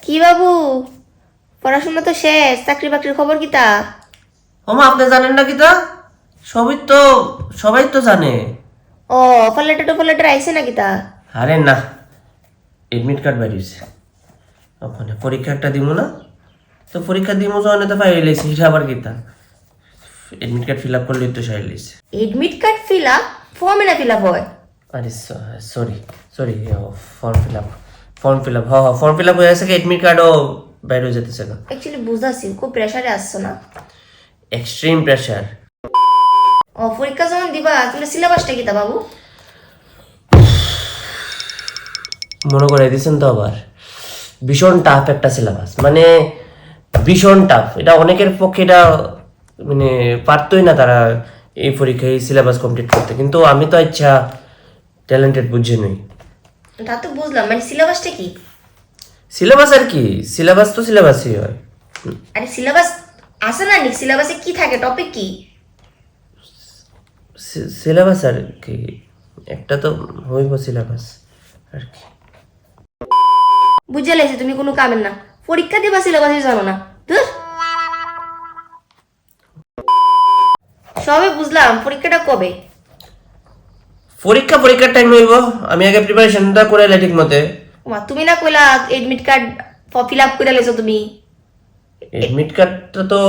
কি বাবু, পড়াশোনা তো শেষ, চাকরি বাকরির খবর কি তা? ওমা আপনি জানেন না কি তা? সবাই তো জানে। ও, অফার লেটার আইছে নাকি তা? আরে না, এডমিট কার্ড বেরিয়েছে। ওখানে পরীক্ষা একটা দিব না, তো পরীক্ষা দিব যখন তো ফাইল লইছি, সেটা আবার কি তা? এডমিট কার্ড ফিল আপ করলেই তো সাইল লইছে। এডমিট কার্ড ফিল আপ ফর্মে না ফিল আপ হয়? আরে sorry sorry, form fill up form fill up হয়ে গেছে, এডমিট কার্ডও বাইরে হয়ে যেতেছে না। অ্যাকচুয়ালি বুঝাছি, খুব প্রেসারে আসছো না? Extreme pressure. ও, পরীক্ষা যখন দিবা তাহলে সিলেবাসটা কি তা বাবু? মনে করে দিয়েছেন তো আবার, ভীষণ টাফ একটা সিলেবাস, মানে ভীষণ টাফ। এটা অনেকের পক্ষে এটা মানে পারতোই না তারা এই পরীক্ষায় এই সিলেবাস কমপ্লিট করতে, কিন্তু আমি তো ইচ্ছা ট্যালেন্টেড বুঝে নই। তা তো বুঝলাম, মানে সিলেবাসটা কি? সিলেবাস আর কি, সিলেবাস তো সিলেবাসই হয়। আরে সিলেবাস আছে না নি? সিলেবাসে কি থাকে, টপিক কি? সিলেবাস আর কি, একটা তো হইব সিলেবাস আর কি। বুঝে লাইছি তুমি কোনো কামের না, পরীক্ষা দিবা সিলেবাসই জানো না। ধুর। সবে বুঝলাম, পরীক্ষাটা কবে? পরীক্ষার টাইম হইব, আমি আগে প্রিপারেশনটা করে এলাই ঠিক মতে। ওমা, তুমি না কইলা এডমিট কার্ড ফিল আপ করে লাইছো তুমি? এডমিট কার্ডটা তো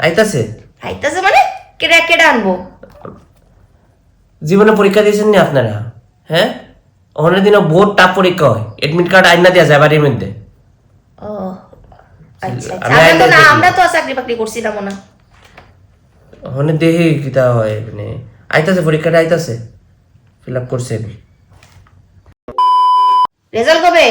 আইতাছে। আইতাছে মানে? কেডা কেডা আনবো? জীবনে পরীক্ষা দিয়েছেন নি আপনারা? হ্যাঁ, অনেক দিনও বহুত টাফ পরীক্ষা হয়, এডমিট কার্ড আইনা দেওয়া যায় বাড়ির মধ্যে। ও আচ্ছা আচ্ছা, আমি আমরা তো আইনা না, দেখি। আমরা তো চাকরি বাকরি করছিলাম না। অনেক দেখি কিতা হয়, মানে আইতাছে পরীক্ষাটা আইতাছে, ফিল আপ করছে আমি। রেজাল্ট কবে?